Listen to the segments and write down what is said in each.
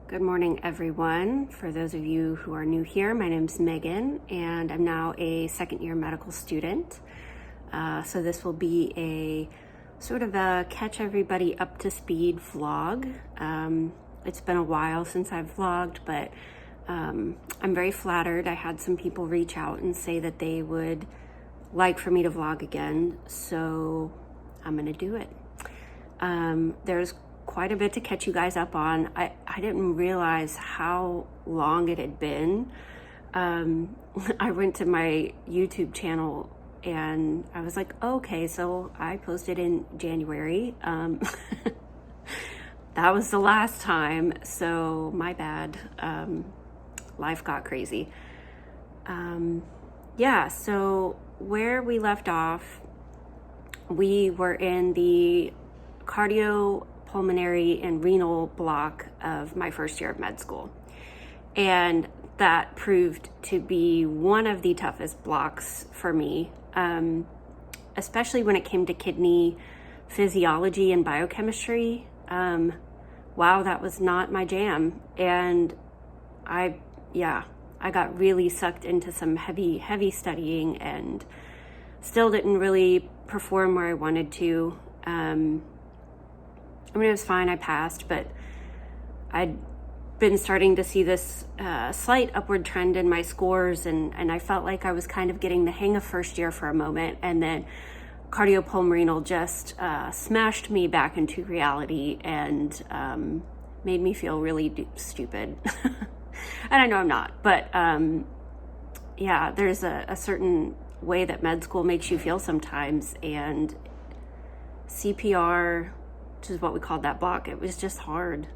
Good morning, everyone. For those of you who are new here, my name's Megan, and I'm now a second-year medical student. So this will be a sort of a catch everybody up to speed vlog. It's been a while since I've vlogged, but I'm very flattered. I had some people reach out and say that they would like for me to vlog again, so I'm gonna do it. There's quite a bit to catch you guys up on. I didn't realize how long it had been. I went to my YouTube channel and I was like, okay, so I posted in January. That was the last time, so my bad. Life got crazy. So where we left off, we were in the cardiopulmonary and renal block of my first year of med school. And that proved to be one of the toughest blocks for me, especially when it came to kidney physiology and biochemistry. Wow, that was not my jam. And I got really sucked into some heavy studying and still didn't really perform where I wanted to. It was fine, I passed, but I'd been starting to see this slight upward trend in my scores, and I felt like I was kind of getting the hang of first year for a moment, and then cardiopulmonary just smashed me back into reality and made me feel really stupid. And I know I'm not, but there's a certain way that med school makes you feel sometimes, and CPR, which is what we called that block, it was just hard.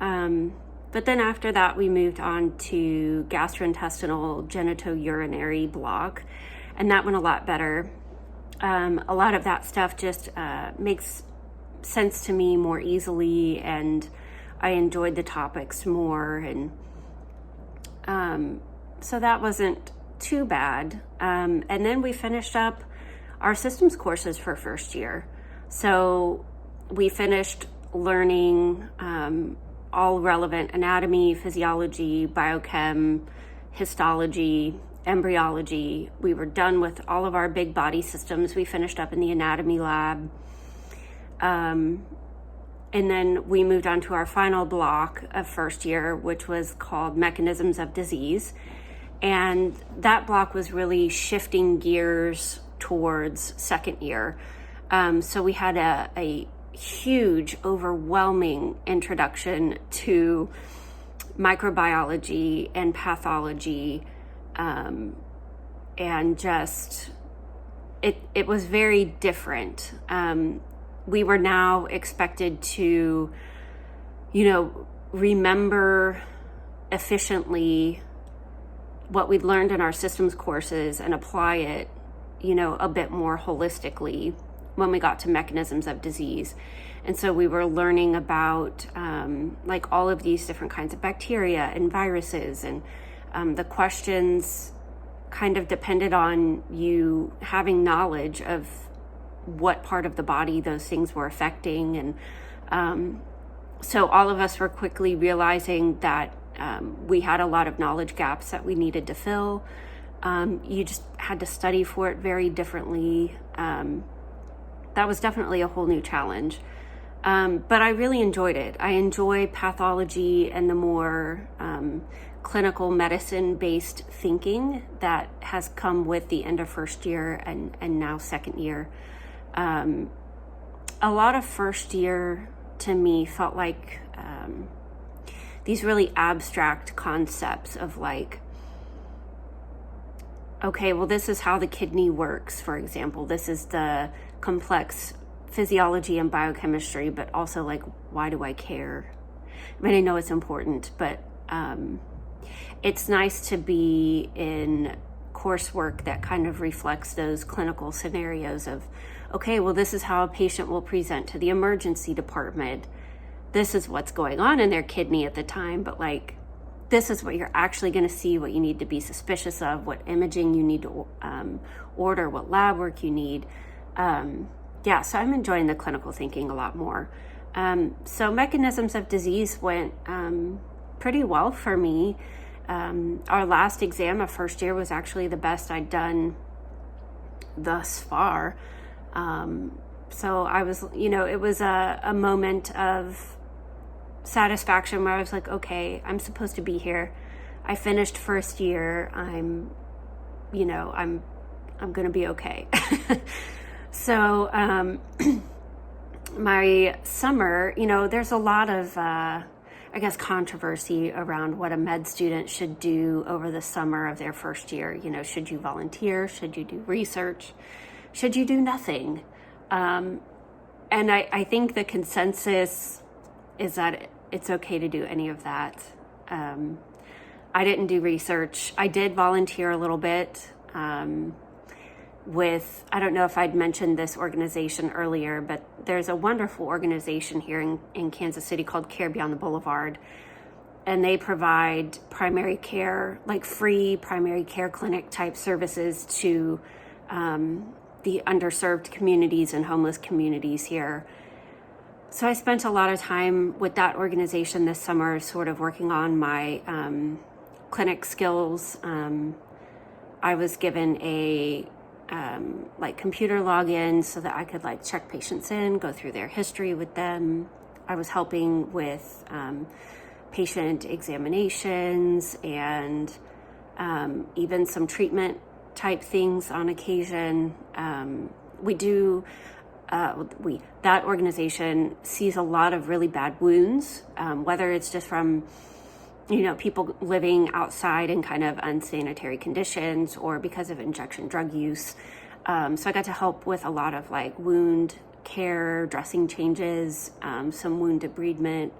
But then after that, we moved on to gastrointestinal genitourinary block, and that went a lot better. A lot of that stuff just makes sense to me more easily, and I enjoyed the topics more, and so that wasn't too bad. And then we finished up our systems courses for first year. So we finished learning all relevant anatomy, physiology, biochem, histology, embryology. We were done with all of our big body systems. We finished up in the anatomy lab. And then we moved on to our final block of first year, which was called Mechanisms of Disease. And that block was really shifting gears towards second year. So we had a huge, overwhelming introduction to microbiology and pathology, and just it was very different. We were now expected to, remember efficiently what we'd learned in our systems courses and apply it, a bit more holistically when we got to mechanisms of disease. And so we were learning about all of these different kinds of bacteria and viruses, and the questions kind of depended on you having knowledge of what part of the body those things were affecting. And so all of us were quickly realizing that we had a lot of knowledge gaps that we needed to fill. You just had to study for it very differently. That was definitely a whole new challenge. But I really enjoyed it. I enjoy pathology and the more clinical medicine-based thinking that has come with the end of first year and now second year. A lot of first year to me felt like these really abstract concepts of okay, well, this is how the kidney works, for example. This is the complex physiology and biochemistry, but also why do I care? I know it's important, but it's nice to be in coursework that kind of reflects those clinical scenarios of, okay, well, this is how a patient will present to the emergency department. This is what's going on in their kidney at the time, but this is what you're actually going to see, what you need to be suspicious of, what imaging you need to order, what lab work you need. So I'm enjoying the clinical thinking a lot more. So mechanisms of disease went pretty well for me. Our last exam of first year was actually the best I'd done thus far. So I was, it was a moment of satisfaction where I was like, okay, I'm supposed to be here. I finished first year. I'm going to be okay. So, my summer, there's a lot of, controversy around what a med student should do over the summer of their first year. Should you volunteer? Should you do research? Should you do nothing? And I think the consensus is that it's okay to do any of that. I didn't do research. I did volunteer a little bit with, I don't know if I'd mentioned this organization earlier, but there's a wonderful organization here in Kansas City called Care Beyond the Boulevard. And they provide primary care, like free primary care clinic type services to the underserved communities and homeless communities here. So I spent a lot of time with that organization this summer, sort of working on my clinic skills. I was given a computer login so that I could check patients in, go through their history with them. I was helping with patient examinations and even some treatment type things on occasion. That organization sees a lot of really bad wounds, whether it's just from people living outside in kind of unsanitary conditions or because of injection drug use. So I got to help with a lot of wound care, dressing changes, some wound debridement.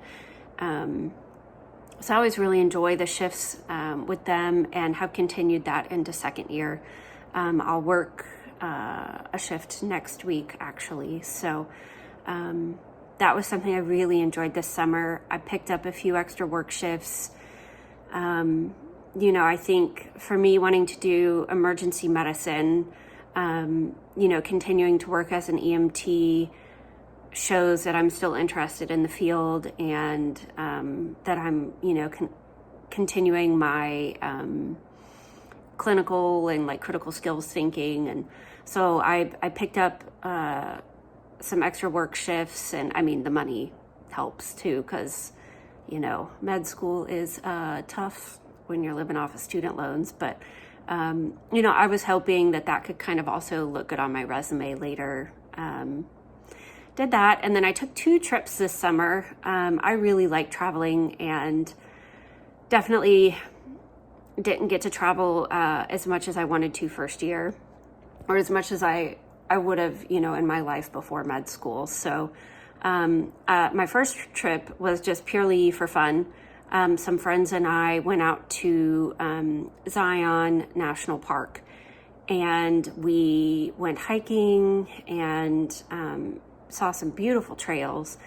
So I always really enjoy the shifts with them and have continued that into second year. I'll work a shift next week, actually. So that was something I really enjoyed this summer. I picked up a few extra work shifts. I think for me, wanting to do emergency medicine, continuing to work as an EMT shows that I'm still interested in the field and that I'm, continuing my clinical and critical skills thinking. And so I picked up some extra work shifts, and the money helps too, because med school is tough when you're living off of student loans. But I was hoping that could kind of also look good on my resume later. Did that, and then I took 2 trips this summer. I really like traveling, and definitely didn't get to travel as much as I wanted to first year, or as much as I would have, in my life before med school. So my first trip was just purely for fun. Some friends and I went out to Zion National Park, and we went hiking and saw some beautiful trails.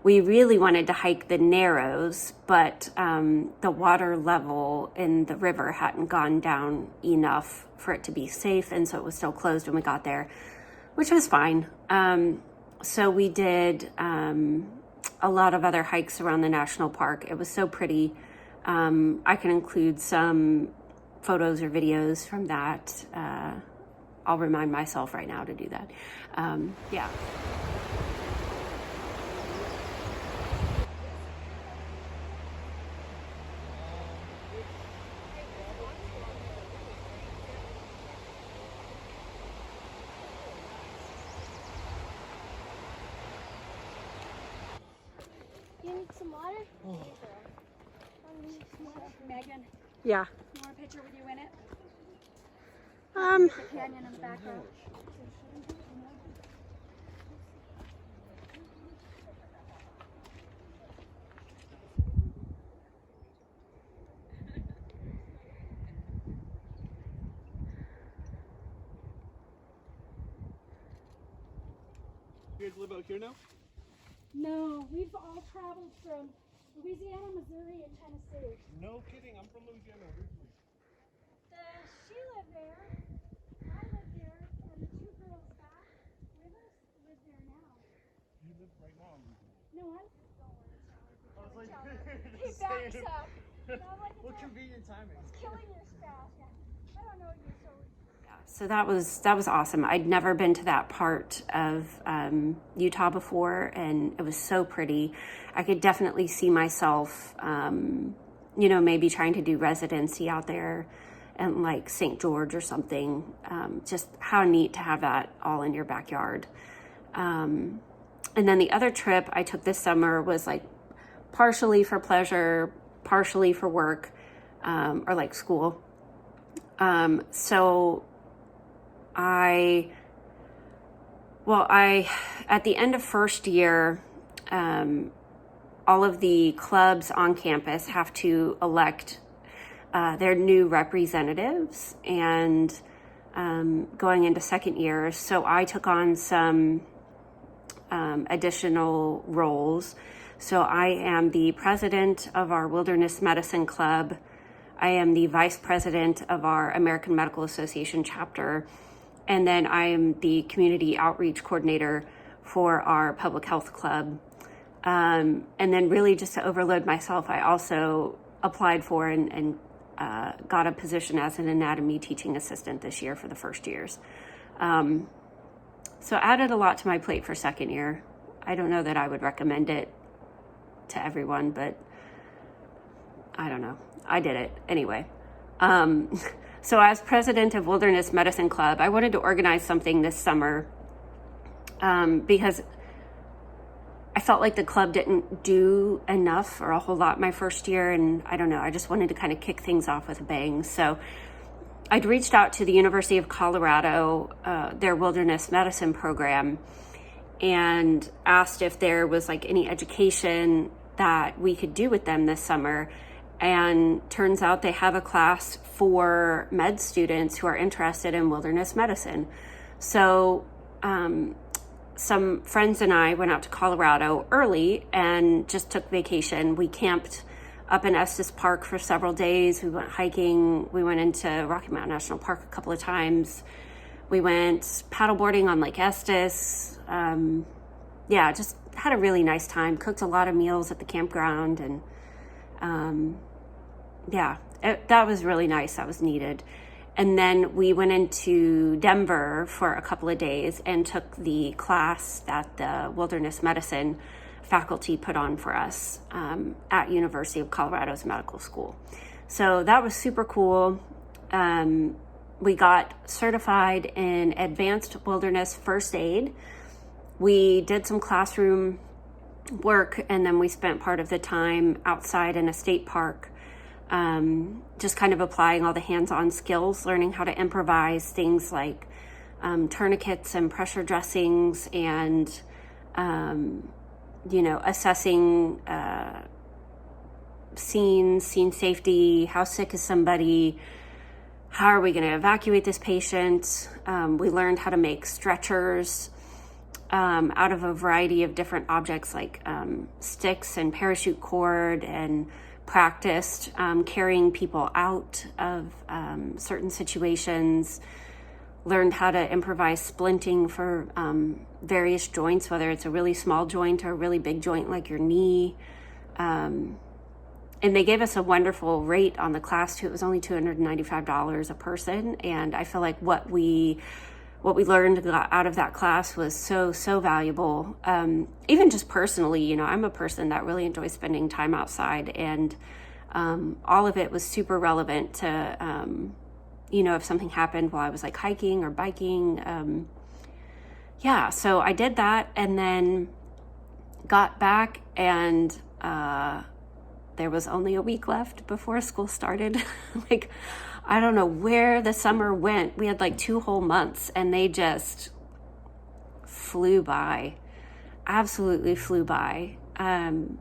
We really wanted to hike the Narrows, but the water level in the river hadn't gone down enough for it to be safe, and so it was still closed when we got there, which was fine. So we did a lot of other hikes around the national park. It was so pretty. I can include some photos or videos from that. I'll remind myself right now to do that. Yeah. You need some water? Oh. Megan, Yeah. more picture with you in it? Um, The canyon in the background. You guys live out here now? No, we've all traveled from Louisiana, Missouri, and Tennessee. No kidding, I'm from Louisiana originally. She lived there, I lived there, and the 2 girls back with us live there now. You live right now in Louisiana? No, I'm I was like, he backs up. And I'm like, what convenient timing. it's killing your spouse. Yeah. I don't know you, so. So that was awesome. I'd never been to that part of Utah before, and it was so pretty. I could definitely see myself, maybe trying to do residency out there and like St. George or something. Just how neat to have that all in your backyard. And then the other trip I took this summer was like partially for pleasure, partially for work, or like school. So I at the end of first year, all of the clubs on campus have to elect their new representatives, and going into second year. So I took on some additional roles. So I am the president of our Wilderness Medicine Club. I am the vice president of our American Medical Association chapter. And then I am the community outreach coordinator for our public health club. And then really just to overload myself, I also applied for and got a position as an anatomy teaching assistant this year for the first years. So added a lot to my plate for second year. I don't know that I would recommend it to everyone, but I don't know. I did it anyway. So as president of Wilderness Medicine Club, I wanted to organize something this summer because I felt like the club didn't do enough or a whole lot my first year. And I don't know, I just wanted to kind of kick things off with a bang. So I'd reached out to the University of Colorado, their wilderness medicine program, and asked if there was like any education that we could do with them this summer. And turns out they have a class for med students who are interested in wilderness medicine. So some friends and I went out to Colorado early and just took vacation. We camped up in Estes Park for several days. We went hiking. We went into Rocky Mountain National Park a couple of times. We went paddleboarding on Lake Estes. Just had a really nice time. Cooked a lot of meals at the campground, and that was really nice. That was needed. And then we went into Denver for a couple of days and took the class that the wilderness medicine faculty put on for us at University of Colorado's medical school. So that was super cool. We got certified in advanced wilderness first aid. We did some classroom work, and then we spent part of the time outside in a state park, just kind of applying all the hands-on skills, learning how to improvise things like tourniquets and pressure dressings, and assessing scene safety. How sick is somebody? How are we going to evacuate this patient? We learned how to make stretchers out of a variety of different objects like sticks and parachute cord, and practiced carrying people out of certain situations. Learned how to improvise splinting for various joints, whether it's a really small joint or a really big joint like your knee. And they gave us a wonderful rate on the class too. It was only $295 a person. And I feel like what we learned out of that class was so valuable. Even just personally, I'm a person that really enjoys spending time outside, and all of it was super relevant to, if something happened while I was like hiking or biking. So I did that, and then got back, and there was only a week left before school started. I don't know where the summer went. We had like 2 whole months, and they just flew by, absolutely flew by. And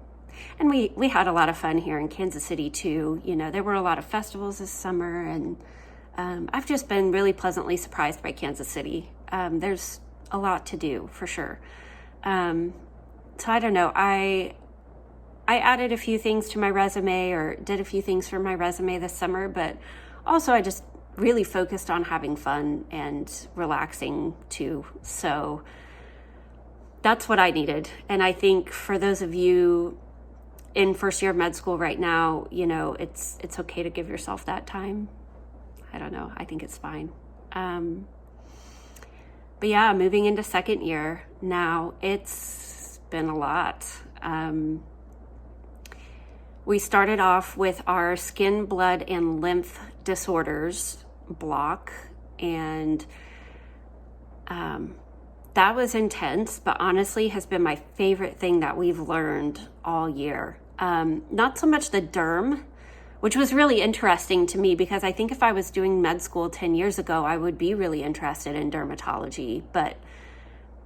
we had a lot of fun here in Kansas City too. There were a lot of festivals this summer, and I've just been really pleasantly surprised by Kansas City. There's a lot to do for sure. So I don't know. I added a few things to my resume, or did a few things for my resume this summer, but also I just really focused on having fun and relaxing too. So that's what I needed. And I think for those of you in first year of med school right now, you know, it's okay to give yourself that time. I don't know. I think it's fine. But yeah, moving into second year now, it's been a lot. We started off with our skin, blood, and lymph disorders block, and that was intense, but honestly has been my favorite thing that we've learned all year. Not so much the derm, which was really interesting to me because I think if I was doing med school 10 years ago, I would be really interested in dermatology, but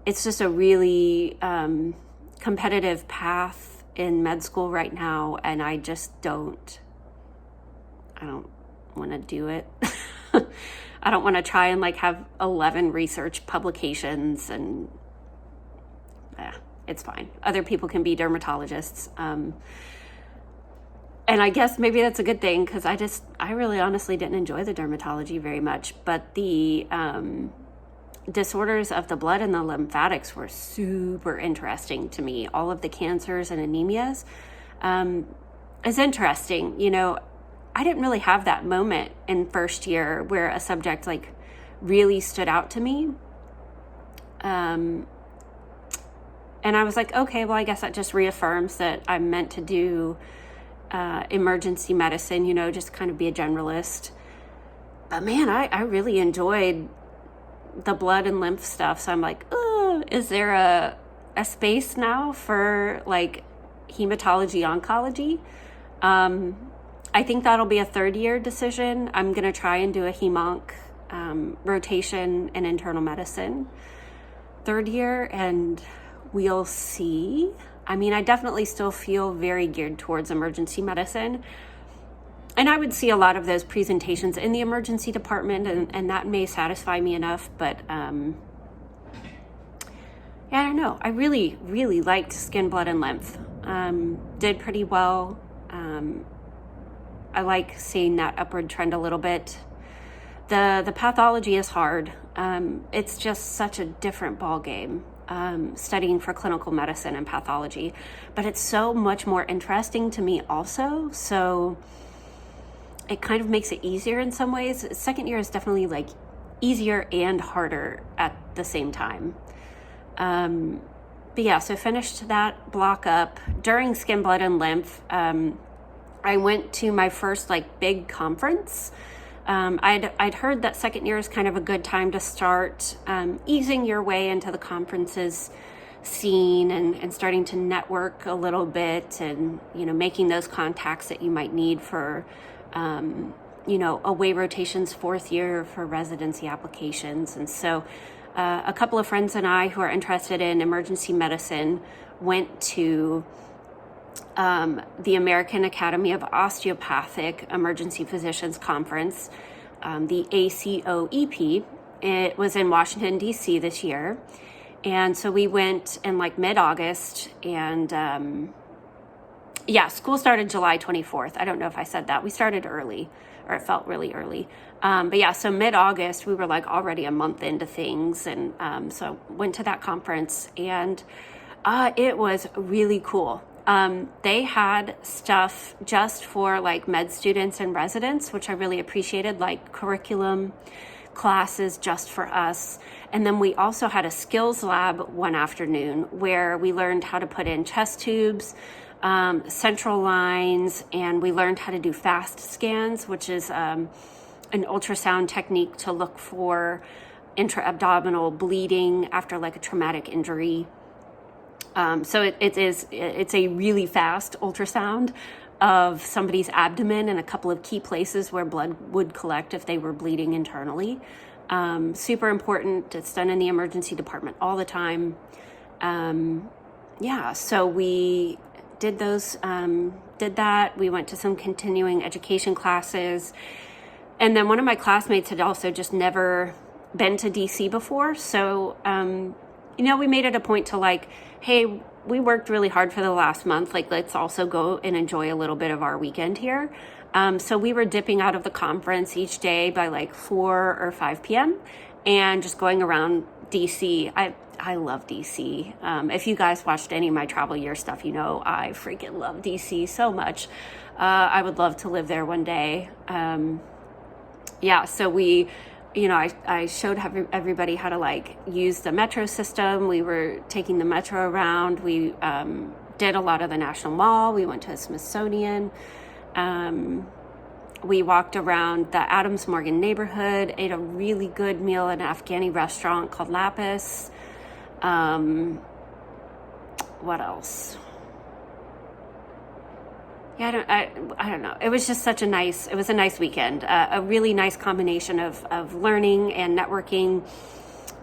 it's just a really competitive path in med school right now, and I don't want to do it. I don't want to try and like have 11 research publications, and it's fine. Other people can be dermatologists. And I guess maybe that's a good thing because I really honestly didn't enjoy the dermatology very much, but the disorders of the blood and the lymphatics were super interesting to me. All of the cancers and anemias is interesting. You know, I didn't really have that moment in first year where a subject like really stood out to me. And I was like, okay, well, I guess that just reaffirms that I'm meant to do emergency medicine, you know, just kind of be a generalist. But man, I really enjoyed the blood and lymph stuff. So I'm like, oh, is there a space now for like hematology oncology? I think that'll be a third year decision. I'm going to try and do a hemonc rotation in internal medicine third year, and we'll see. I mean, I definitely still feel very geared towards emergency medicine. And I would see a lot of those presentations in the emergency department, and that may satisfy me enough. But yeah, I don't know. I really, really liked skin, blood, and lymph. Did pretty well. I like seeing that upward trend a little bit. The pathology is hard. It's just such a different ball game. Studying for clinical medicine and pathology, but it's so much more interesting to me also. So it kind of makes it easier in some ways. Second year is definitely like easier and harder at the same time. But yeah, so finished that block up. During skin, blood, and lymph, I went to my first like big conference. I'd heard that second year is kind of a good time to start easing your way into the conferences scene and starting to network a little bit, and, you know, making those contacts that you might need for, you know, away rotations fourth year for residency applications. And so a couple of friends and I who are interested in emergency medicine went to the American Academy of Osteopathic Emergency Physicians Conference, the ACOEP. It was in Washington, D.C. this year. And so we went in like mid-August, and yeah, school started July 24th. I don't know if I said that. We started early, or it felt really early. But yeah, so mid-August, we were like already a month into things. And so went to that conference, and it was really cool. They had stuff just for like med students and residents, which I really appreciated, like curriculum classes just for us. And then we also had a skills lab one afternoon where we learned how to put in chest tubes, central lines, and we learned how to do fast scans, which is an ultrasound technique to look for intra-abdominal bleeding after like a traumatic injury. So it's a really fast ultrasound of somebody's abdomen and a couple of key places where blood would collect if they were bleeding internally. Super important. It's done in the emergency department all the time. Yeah, so we did those, did that. We went to some continuing education classes. And then one of my classmates had also just never been to DC before. So, you know, we made it a point to like, hey, we worked really hard for the last month. Like, let's also go and enjoy a little bit of our weekend here. So we were dipping out of the conference each day by like 4 or 5 p.m. and just going around DC. I I love DC. If you guys watched any of my travel year stuff, you know I freaking love DC so much. I would love to live there one day. So we, I showed everybody how to like use the metro system. We were taking the metro around. We did a lot of the National Mall. We went to the Smithsonian. We walked around the Adams Morgan neighborhood, ate a really good meal at an Afghani restaurant called Lapis. What else? Yeah, I don't know. It was just a nice weekend. A really nice combination of learning and networking.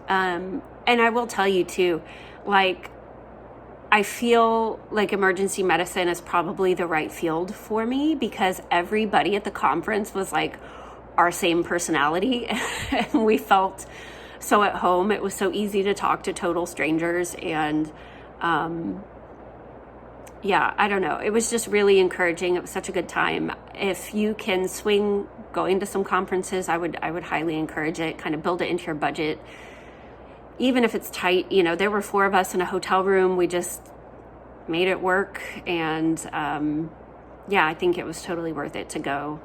And I will tell you too, like, I feel like emergency medicine is probably the right field for me because everybody at the conference was like our same personality and we felt so at home. It was so easy to talk to total strangers and, I don't know. It was just really encouraging. It was such a good time. If you can swing going to some conferences, I would highly encourage it. Kind of build it into your budget. Even if it's tight, there were 4 of us in a hotel room. We just made it work. And I think it was totally worth it to go.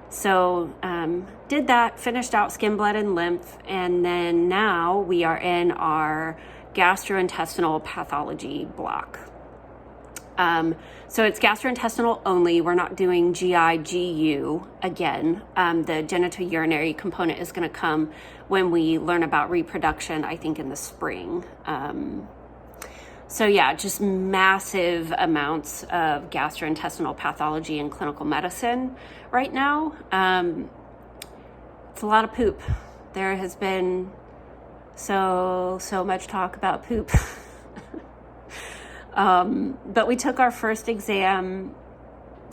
So did that, finished out Skin, Blood, and Lymph. And then now we are in our gastrointestinal pathology block. So it's gastrointestinal only. We're not doing GI, GU again. The genitourinary component is going to come when we learn about reproduction, I think in the spring. Just massive amounts of gastrointestinal pathology in clinical medicine right now. It's a lot of poop. There has been so much talk about poop. But we took our first exam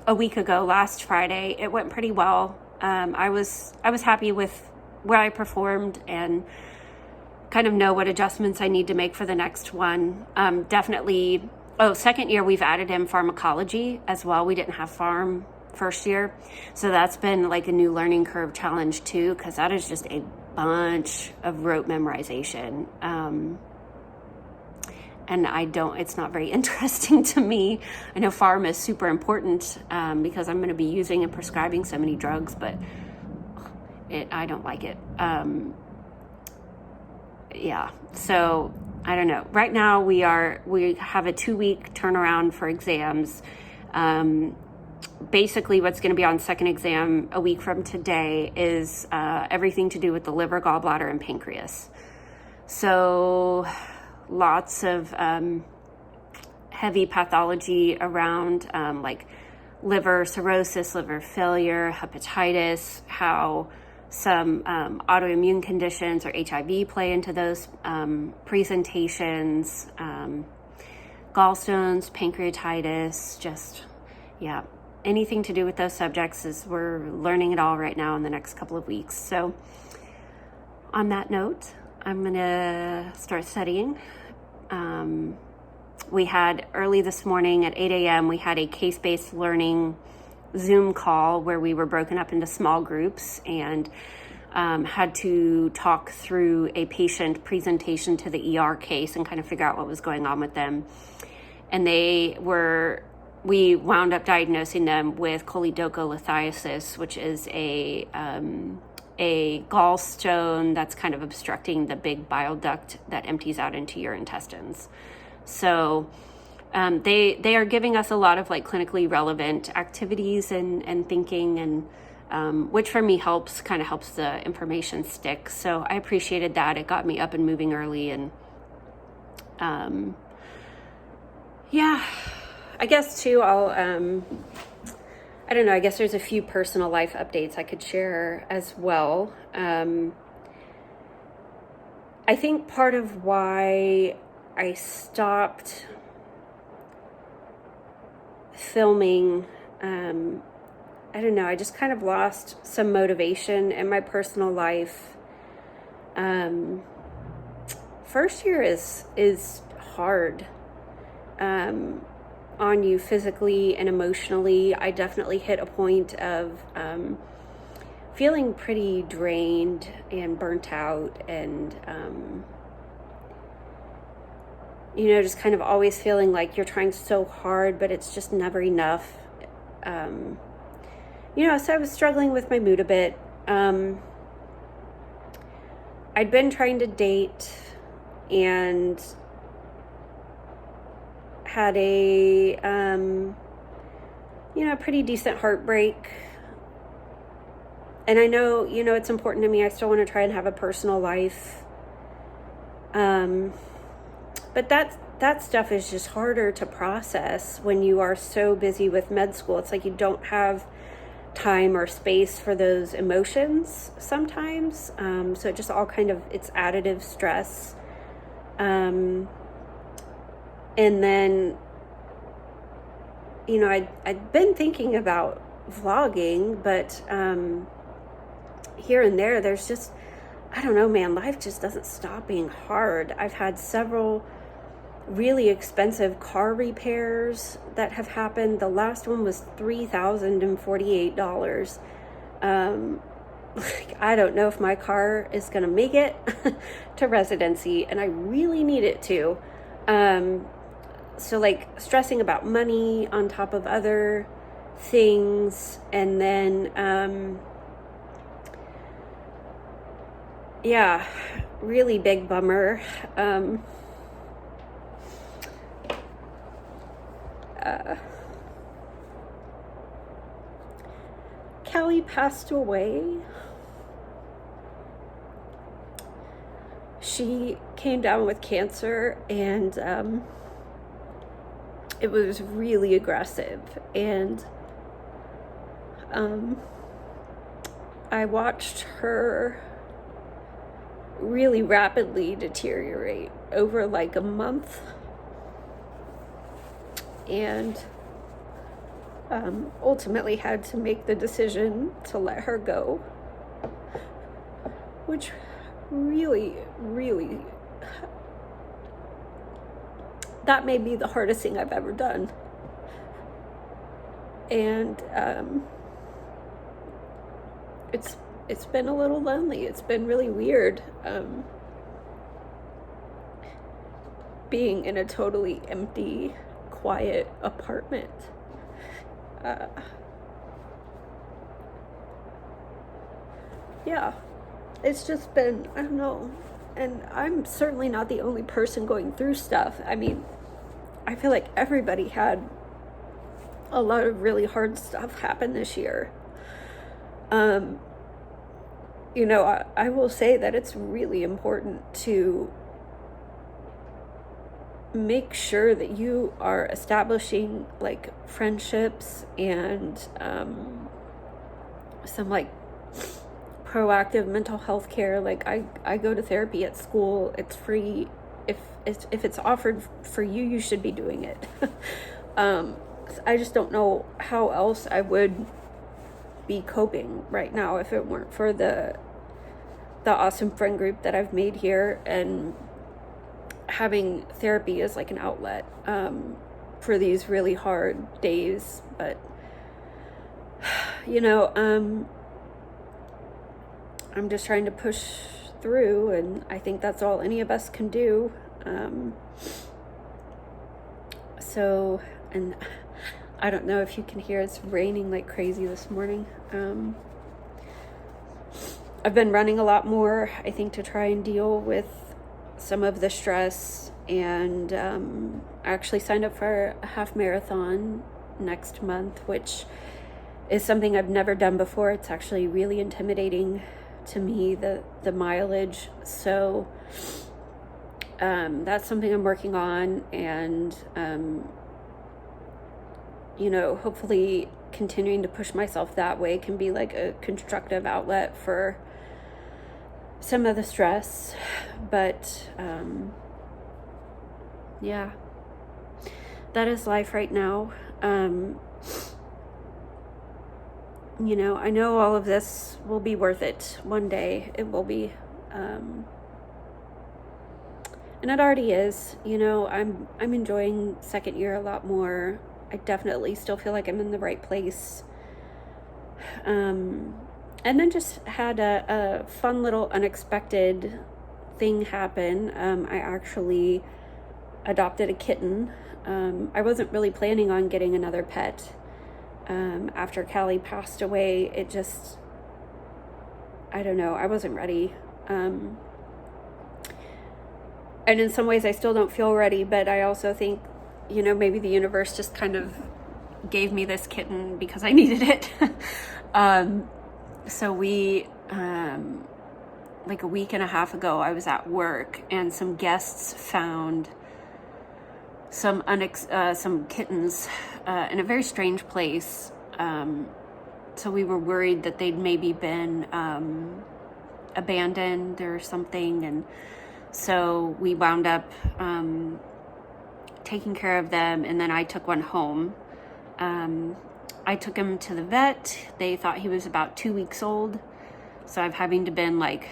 a week ago, last Friday. It went pretty well. I was happy with where I performed and kind of know what adjustments I need to make for the next one. Second year we've added in pharmacology as well. We didn't have pharm first year. So that's been like a new learning curve challenge too, because that is just a bunch of rote memorization. And it's not very interesting to me. I know pharm is super important because I'm going to be using and prescribing so many drugs, but I don't like it. So I don't know. Right now we have a 2-week turnaround for exams. Basically what's going to be on second exam a week from today is everything to do with the liver, gallbladder, and pancreas. So lots of heavy pathology around like liver cirrhosis, liver failure, hepatitis, how some autoimmune conditions or HIV play into those presentations, gallstones, pancreatitis, anything to do with those subjects we're learning it all right now in the next couple of weeks. So on that note, I'm going to start studying. We had early this morning at 8 a.m., we had a case-based learning Zoom call where we were broken up into small groups and had to talk through a patient presentation to the ER case and kind of figure out what was going on with them. And we wound up diagnosing them with choledocholithiasis, which is a gallstone that's kind of obstructing the big bile duct that empties out into your intestines. So they are giving us a lot of like clinically relevant activities and thinking, and which for me helps the information stick. So I appreciated that. It got me up and moving early, and I guess too, I don't know, I guess there's a few personal life updates I could share as well. I think part of why I stopped filming, I don't know, I just kind of lost some motivation in my personal life. First year is hard on you physically and emotionally. I definitely hit a point of feeling pretty drained and burnt out, and just kind of always feeling like you're trying so hard, but it's just never enough. So I was struggling with my mood a bit. I'd been trying to date and had a, pretty decent heartbreak. And I know, it's important to me. I still want to try and have a personal life. But that stuff is just harder to process when you are so busy with med school. It's like you don't have time or space for those emotions sometimes. So it just all kind of, it's additive stress. And then, I'd been thinking about vlogging, but here and there, there's just, I don't know, man, life just doesn't stop being hard. I've had several really expensive car repairs that have happened. The last one was $3,048. I don't know if my car is going to make it to residency, and I really need it to. So like stressing about money on top of other things, and then, yeah, really big bummer. Callie passed away. She came down with cancer, and it was really aggressive, and I watched her really rapidly deteriorate over like a month, and ultimately had to make the decision to let her go, which really, that may be the hardest thing I've ever done. And it's been a little lonely. It's been really weird being in a totally empty, quiet apartment. Yeah, it's just been, I don't know, and I'm certainly not the only person going through stuff. I mean, I feel like everybody had a lot of really hard stuff happen this year. I will say that it's really important to make sure that you are establishing like friendships and some like proactive mental health care. Like I go to therapy at school. It's free. If it's offered for you, you should be doing it. I just don't know how else I would be coping right now if it weren't for the awesome friend group that I've made here, and having therapy as like an outlet for these really hard days. But I'm just trying to push through, and I think that's all any of us can do. And I don't know if you can hear, it's raining like crazy this morning. I've been running a lot more, I think, to try and deal with some of the stress, and I actually signed up for a half marathon next month, which is something I've never done before. It's actually really intimidating to me, the mileage. So that's something I'm working on, and hopefully continuing to push myself that way can be like a constructive outlet for some of the stress. But yeah, that is life right now. I know all of this will be worth it one day. It will be, and it already is. I'm enjoying second year a lot more. I definitely still feel like I'm in the right place. And then just had a fun little unexpected thing happen. I actually adopted a kitten. I wasn't really planning on getting another pet. After Callie passed away, it just, I don't know, I wasn't ready. And in some ways I still don't feel ready, but I also think, you know, maybe the universe just kind of gave me this kitten because I needed it. So we, like a week and a half ago, I was at work and some guests found some kittens in a very strange place. So we were worried that they'd maybe been abandoned or something, and so we wound up taking care of them, and then I took one home. I took him to the vet. They thought he was about 2 weeks old, so I've having to been like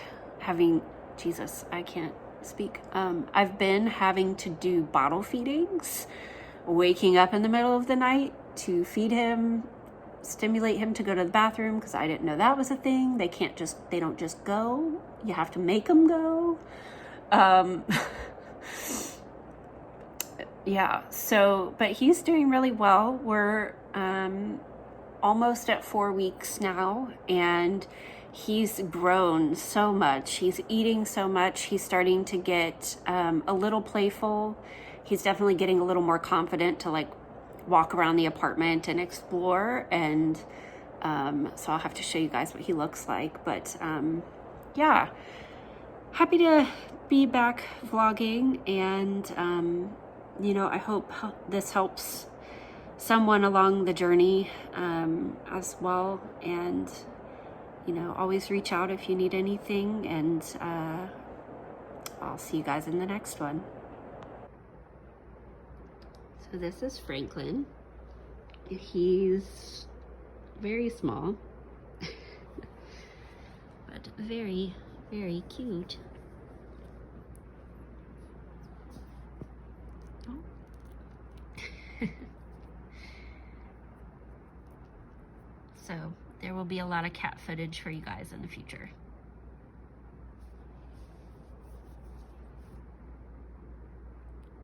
Jesus, I can't speak. I've been having to do bottle feedings, waking up in the middle of the night to feed him, stimulate him to go to the bathroom, because I didn't know that was a thing. They don't just go. You have to make them go. Yeah, so, but he's doing really well. We're almost at 4 weeks now, and he's grown so much. He's eating so much. He's starting to get a little playful. He's definitely getting a little more confident to like walk around the apartment and explore. And so I'll have to show you guys what he looks like. But yeah, happy to be back vlogging, and you know, I hope this helps someone along the journey as well. And you know, always reach out if you need anything, and I'll see you guys in the next one. So this is Franklin. He's very small, but very, very cute. So there will be a lot of cat footage for you guys in the future.